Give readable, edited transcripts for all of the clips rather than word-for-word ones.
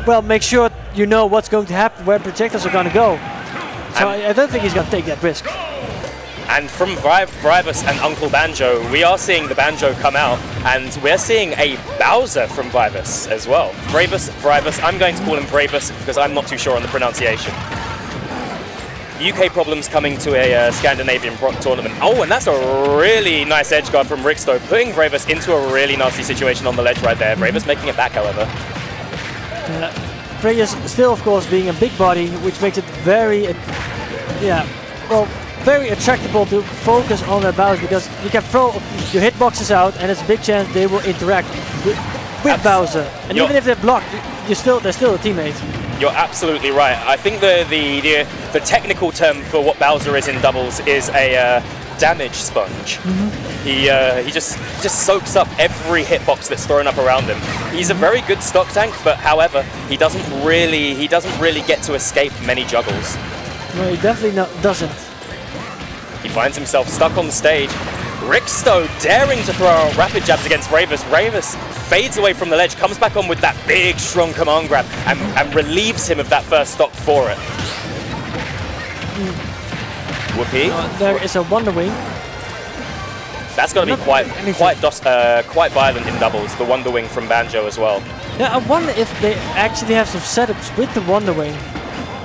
well, make sure you know what's going to happen, where projectiles are going to go. So I don't think he's going to take that risk. And from Vreyvus and UncleBanjo, we are seeing the Banjo come out, and we're seeing a Bowser from Vreyvus as well. Vreyvus, I'm going to call him Vreyvus because I'm not too sure on the pronunciation. UK problems coming to a Scandinavian tournament. Oh, and that's a really nice edge guard from Rixto, putting Vreyvus into a really nasty situation on the ledge right there. Vreyvus making it back, however. Vreyvus still, of course, being a big body, which makes it very, very attractable to focus on the Bowser, because you can throw your hitboxes out, and it's a big chance they will interact with Bowser. And even if they're blocked, they're still a teammate. You're absolutely right. I think the technical term for what Bowser is in doubles is a damage sponge. He just soaks up every hitbox that's thrown up around him. He's a very good stock tank, but however, he doesn't really get to escape many juggles. No, he definitely doesn't. He finds himself stuck on the stage. Rixto daring to throw out rapid jabs against Vreyvus. Vreyvus fades away from the ledge, comes back on with that big, strong command grab, and relieves him of that first stock for it. Whoopee. There is a Wonder Wing. That's going to be quite violent in doubles, the Wonder Wing from Banjo as well. Yeah, I wonder if they actually have some setups with the Wonder Wing.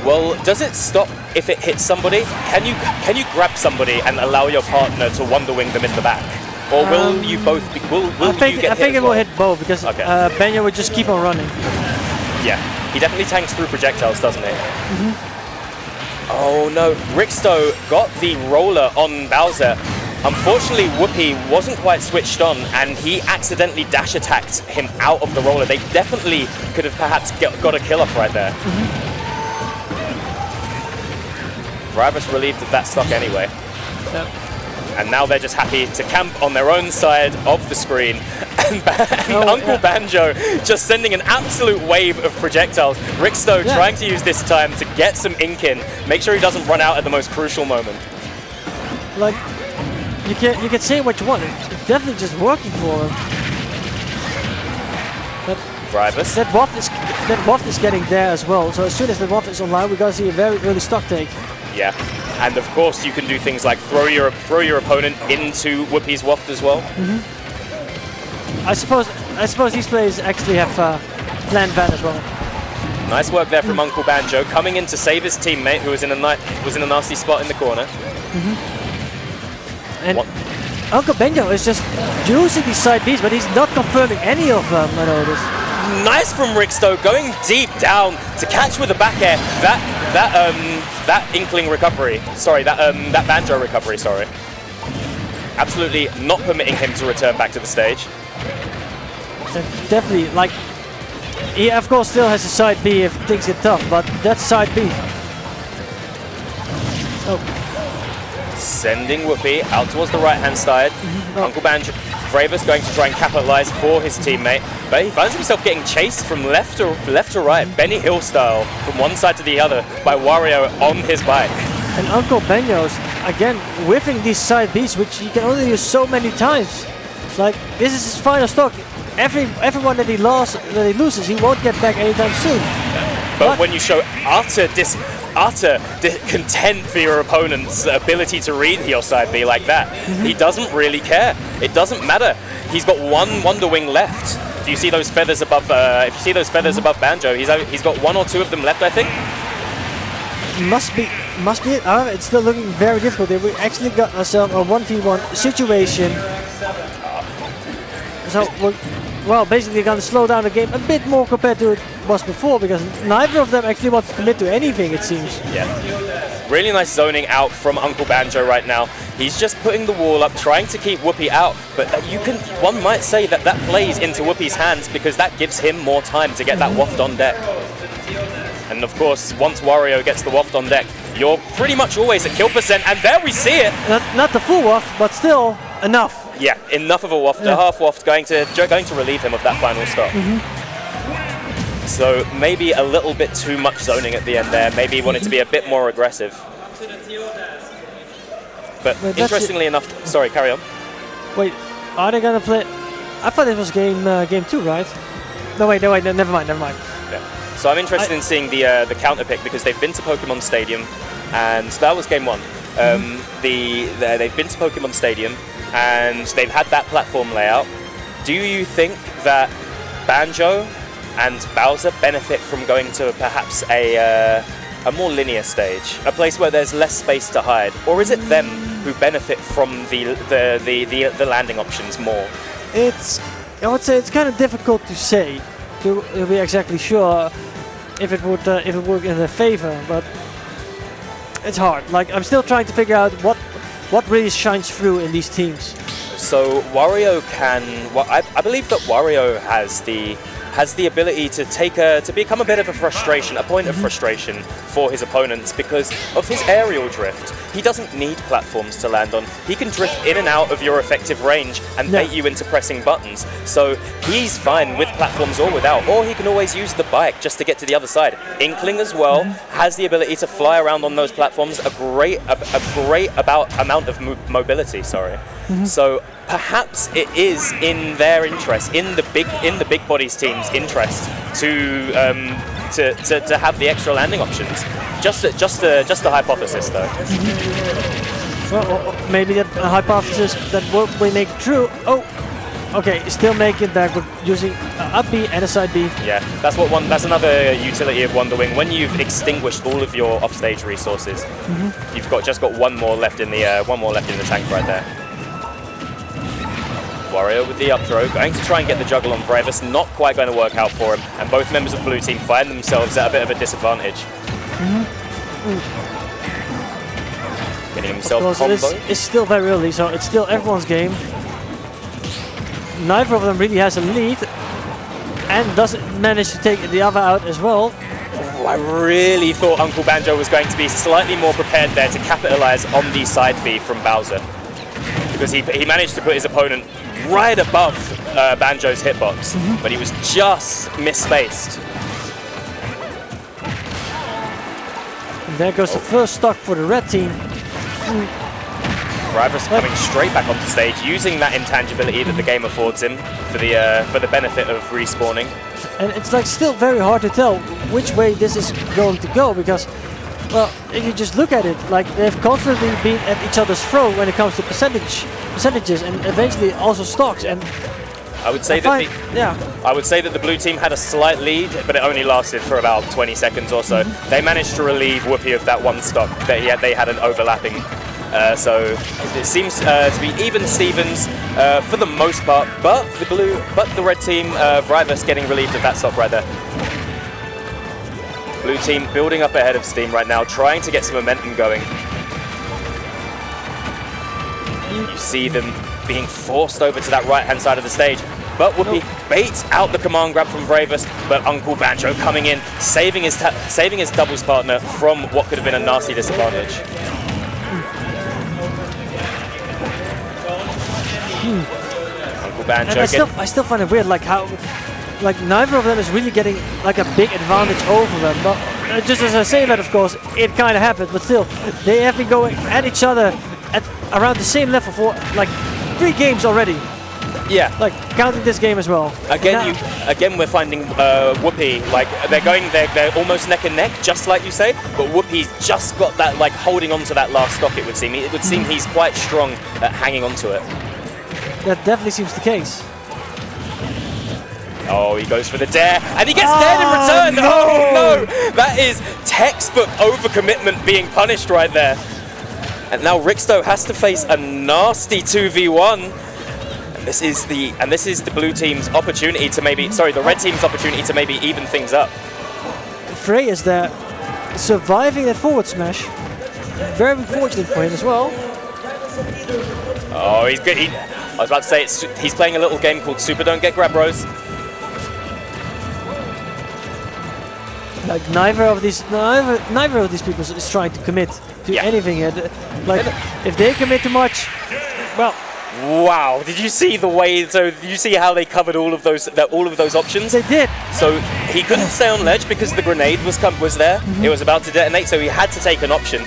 Well, does it stop if it hits somebody? Can you grab somebody and allow your partner to Wonder Wing them in the back? Or will you both be, I think it will hit both, because Banjo would just keep on running. Yeah, he definitely tanks through projectiles, doesn't he? Oh no, Rixto got the roller on Bowser. Unfortunately, Whoopee wasn't quite switched on, and he accidentally dash attacked him out of the roller. They definitely could have perhaps got a kill off right there. Vreyvus relieved of that stock anyway. Yep. And now they're just happy to camp on their own side of the screen. And UncleBanjo just sending an absolute wave of projectiles. Rixto trying to use this time to get some ink in, make sure he doesn't run out at the most crucial moment. Like, you can say what you want, it's definitely just working for him. Vreyvus. That waft is getting there as well, so as soon as the waft is online, we're going to see a very early stock take. Yeah, and of course you can do things like throw your opponent into Whoopee's waft as well. I suppose these players actually have planned that as well. Nice work there from UncleBanjo, coming in to save his teammate who was in a nasty spot in the corner. And UncleBanjo is just using these side Bs, but he's not confirming any of them. I noticed. Nice from Rixto, going deep down to catch with a back air. That Inkling recovery. Sorry, that Banjo recovery. Sorry. Absolutely not permitting him to return back to the stage. Definitely, like, he of course still has a side B if things get tough, but that's side B. Sending Whoopee out towards the right-hand side. UncleBanjo, Vreyvus going to try and capitalize for his teammate, but he finds himself getting chased from left to right, Benny Hill style, from one side to the other by Wario on his bike. And UncleBanjo's again whiffing these side Bs, which he can only use so many times. It's like, this is his final stock. Everyone that he loses, he won't get back anytime soon. But when you show utter content for your opponent's ability to read your side B like that, he doesn't really care. It doesn't matter. He's got one Wonder Wing left. Do you see those feathers above? If you see those feathers above Banjo, he's got one or two of them left, I think. Must be it. It's still looking very difficult. We actually got ourselves a 1v1 situation. So well, basically going to slow down the game a bit more compared to it was before, because neither of them actually want to commit to anything, it seems. Yeah. Really nice zoning out from UncleBanjo right now. He's just putting the wall up, trying to keep Whoopee out, but one might say that plays into Whoopee's hands, because that gives him more time to get that waft on deck. And of course, once Wario gets the waft on deck, you're pretty much always at kill percent, and there we see it! Not the full waft, but still enough. Yeah, enough of a waft, a half waft going to relieve him of that final stop. So maybe a little bit too much zoning at the end there. Maybe he wanted to be a bit more aggressive. But interestingly enough, sorry, carry on. Wait, are they gonna play? I thought it was game 2, right? No, wait, never mind. Yeah. So I'm interested in seeing the counter pick because they've been to Pokemon Stadium, and that was game 1. They've been to Pokemon Stadium, and they've had that platform layout. Do you think that Banjo and Bowser benefit from going to perhaps a more linear stage, a place where there's less space to hide, or is it them who benefit from the landing options more? I would say it's kind of difficult to say, to be exactly sure if it would work in their favor, but it's hard. Like, I'm still trying to figure out what really shines through in these teams. So Wario can, I believe that Wario has the ability to become a bit of a frustration, a point of frustration for his opponents because of his aerial drift. He doesn't need platforms to land on. He can drift in and out of your effective range and bait you into pressing buttons. So he's fine with platforms or without, or he can always use the bike just to get to the other side. Inkling as well has the ability to fly around on those platforms, a great amount of mobility. So perhaps it is in their interest, in the big bodies team's interest, to have the extra landing options. Just a hypothesis, though. Well, maybe that hypothesis that won't make it true. Oh, okay, still make it back with using up B and a side B. Yeah, that's another utility of Wonder Wing. When you've extinguished all of your offstage resources, you've just got one more left in the tank right there. Wario with the up throw, going to try and get the juggle on Vreyvus, not quite going to work out for him, and both members of Blue Team find themselves at a bit of a disadvantage. Getting himself combo. It's still very early, so it's still everyone's game. Neither of them really has a lead, and doesn't manage to take the other out as well. Oh, I really thought UncleBanjo was going to be slightly more prepared there to capitalize on the side B from Bowser, because he managed to put his opponent right above Banjo's hitbox, but he was just misspaced. And there goes the first stock for the red team. Vreyvus coming straight back onto stage, using that intangibility that the game affords him for the benefit of respawning. And it's like still very hard to tell which way this is going to go, because, well, if you just look at it, like they've constantly been at each other's throat when it comes to percentages, and eventually also stocks. And I would say that the blue team had a slight lead, but it only lasted for about 20 seconds or so. They managed to relieve Whoopi of that one stock that they had an overlapping. So it seems to be even Stevens for the most part, but the red team, Vreyvus getting relieved of that stock right there. Blue team building up ahead of steam right now, trying to get some momentum going. You see them being forced over to that right-hand side of the stage, but Whoopi baits out the command grab from Vreyvus, but UncleBanjo coming in, saving his doubles partner from what could have been a nasty disadvantage. UncleBanjo. I still find it weird, like how, like neither of them is really getting like a big advantage over them. But just as I say that, of course, it kind of happened. But still, they have been going at each other at around the same level for like 3 games already. Yeah, like counting this game as well. Again, we're finding Whoopi, like they're almost neck and neck, just like you say. But Whoopi's just got that, like holding on to that last stock. It would seem. It would seem he's quite strong at hanging on to it. That definitely seems the case. Oh, he goes for the dare, and he gets dared in return! No! Oh no! That is textbook overcommitment being punished right there. And now Rixto has to face a nasty 2v1. And this is the blue team's opportunity to the red team's opportunity to maybe even things up. Frey is there, surviving that forward smash. Very unfortunate for him as well. Oh, he's good. I was about to say he's playing a little game called Super Don't Get Grab Bros. Like neither of these people is trying to commit to anything here. Like if they commit too much, well. Wow! Did you see the way? So did you see how they covered all of those options? They did. So he couldn't stay on ledge because the grenade was there. It was about to detonate, so he had to take an option.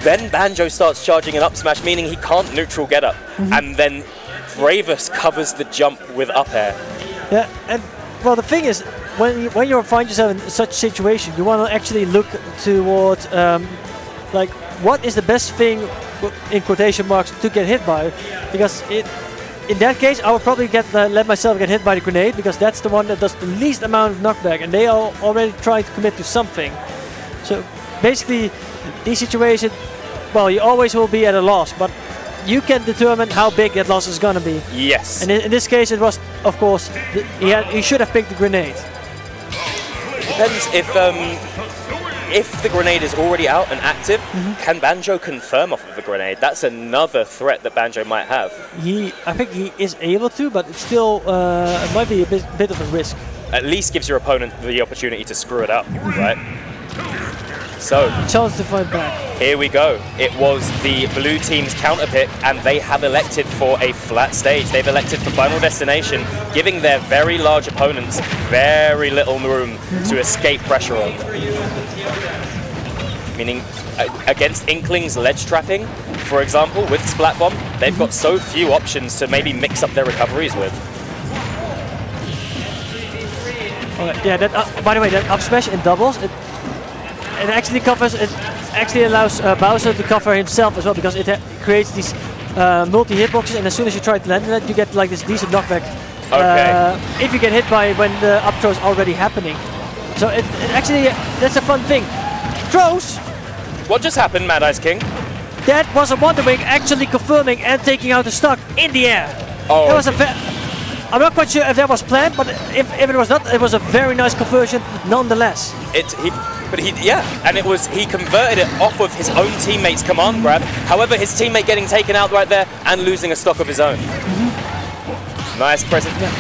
Then Banjo starts charging an up smash, meaning he can't neutral get up, and then Vreyvus covers the jump with up air. Yeah, and well, the thing is, when you find yourself in such a situation, you want to actually look towards like what is the best thing in quotation marks to get hit by, because in that case I would probably let myself get hit by the grenade, because that's the one that does the least amount of knockback, and they are already trying to commit to something. So basically, these situations, well, you always will be at a loss, but you can determine how big that loss is gonna be. Yes. And in this case, it was, of course, he should have picked the grenade. Depends if the grenade is already out and active, can Banjo confirm off of the grenade? That's another threat that Banjo might have. I think he is able to, but it's still it might be a bit of a risk. At least gives your opponent the opportunity to screw it up, right? So, chance to fight back. Here we go. It was the blue team's counter pick, and they have elected for a flat stage. They've elected for Final Destination, giving their very large opponents very little room to escape pressure on. Meaning, against Inkling's ledge trapping, for example, with Splat Bomb, they've got so few options to maybe mix up their recoveries with. Yeah, that, by the way, that up smash in doubles, it actually covers. It actually allows Bowser to cover himself as well, because it creates these multi hitboxes, and as soon as you try to land that, you get like this decent knockback. If you get hit by when the up throw is already happening. So it actually, that's a fun thing. Throws. What just happened, Mad Ice King? That was a Wonder Wing actually confirming and taking out the stock in the air. Oh. That was I'm not quite sure if that was planned, but if it was not, it was a very nice conversion nonetheless. And he converted it off of his own teammate's command grab. However, his teammate getting taken out right there and losing a stock of his own. Nice present. Yeah.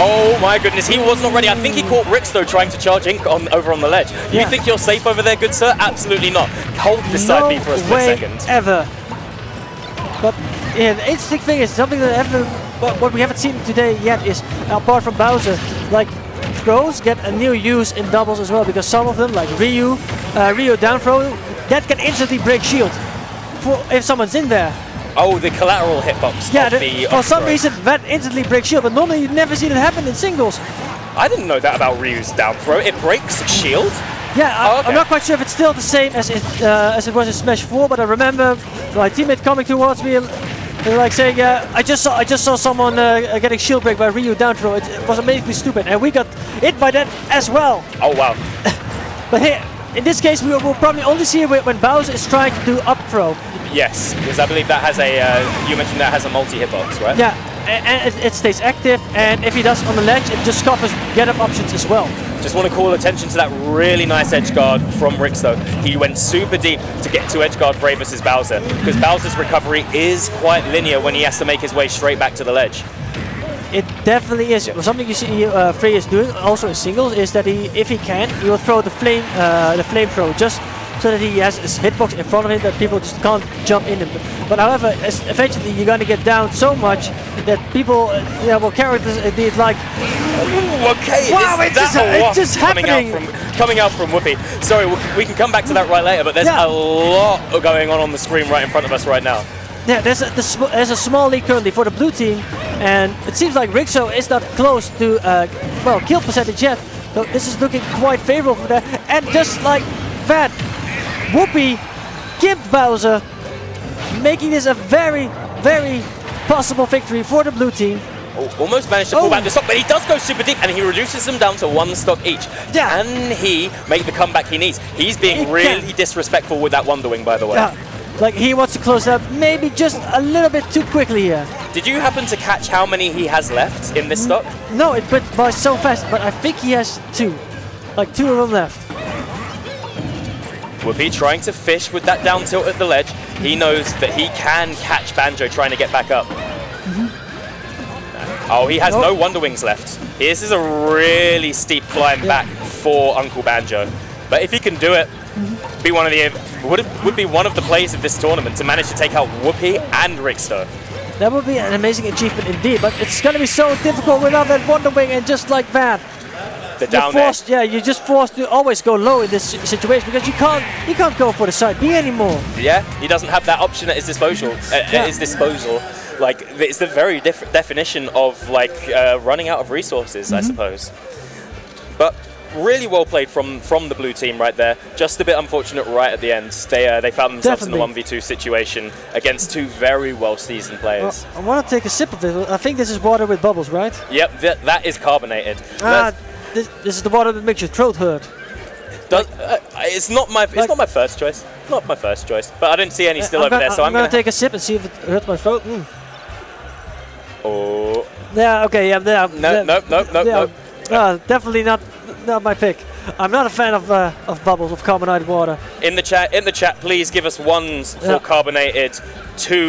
Oh my goodness, he was not ready. I think he caught Rix though trying to charge Ink over on the ledge. You think you're safe over there, good sir? Absolutely not. Hold this side B for a split second. Ever. But yeah, the interesting thing is something that what we haven't seen today yet is, apart from Bowser, like throws get a new use in doubles as well, because some of them, like Ryu down throw, that can instantly break shield if someone's in there. Oh, the collateral hitbox. Yeah, for some reason that instantly breaks shield, but normally you never see that happen in singles. I didn't know that about Ryu's down throw. It breaks shield? Yeah, I'm not quite sure if it's still the same as it was in Smash 4, but I remember my teammate coming towards me and like saying, I just saw someone getting shield break by Ryu down throw. It was amazingly stupid, and we got hit by that as well. Oh wow. But here, in this case, we will probably only see it when Bowser is trying to do up throw. Yes, because I believe that has you mentioned that has a multi-hitbox, right? Yeah, and it stays active, and if he does on the ledge, it just covers get-up options as well. Just want to call attention to that really nice edge guard from Rix though. He went super deep to get to edge guard Vreyvus' Bowser, because Bowser's recovery is quite linear when he has to make his way straight back to the ledge. It definitely is. Yeah. Something you see Vreyvus doing also in singles is that if he can, he will throw the flame throw just so that he has his hitbox in front of him that people just can't jump in him. But however, eventually you're going to get down so much that people, characters indeed like, ooh, okay, wow, it's just happening. Coming out from Whoopi. Sorry, we can come back to that right later, but there's a lot going on the screen right in front of us right now. Yeah, there's a small lead currently for the blue team, and it seems like Rixo is not close to kill percentage yet. So this is looking quite favorable for that. And just like that, Whoopi gimped Bowser, making this a very, very possible victory for the blue team. Almost managed to pull back the stock, but he does go super deep, and he reduces them down to one stock each. Yeah. Can he make the comeback he needs? He's being really disrespectful with that Wonder Wing, by the way. Yeah. Like he wants to close up maybe just a little bit too quickly here. Did you happen to catch how many he has left in this stock? No, it went by so fast, but I think he has two. Like 2 of them left. Whoopi trying to fish with that down tilt at the ledge. He knows that he can catch Banjo trying to get back up. Oh, he has no Wonder Wings left. This is a really steep climb back for UncleBanjo. But if he can do it, be one of the would be one of the plays of this tournament to manage to take out Whoopi and Rixto. That would be an amazing achievement indeed, but it's going to be so difficult without that Wonder Wing, and just like that. You're just forced to always go low in this situation, because you can't go for the side B anymore. Yeah, he doesn't have that option at his disposal. Like, it's the very definition of like running out of resources, I suppose. But really well played from the blue team right there. Just a bit unfortunate right at the end. They found themselves in a 1v2 situation against two very well-seasoned players. I want to take a sip of this. I think this is water with bubbles, right? Yep, that is carbonated. This is the water that makes your throat hurt. It's not my first choice. Not my first choice. But I didn't see any still over there, so I'm gonna take a sip and see if it hurts my throat. Oh. Yeah. Okay. Yeah. No. Definitely not my pick. I'm not a fan of bubbles, of carbonated water. In the chat, please give us ones for carbonated, two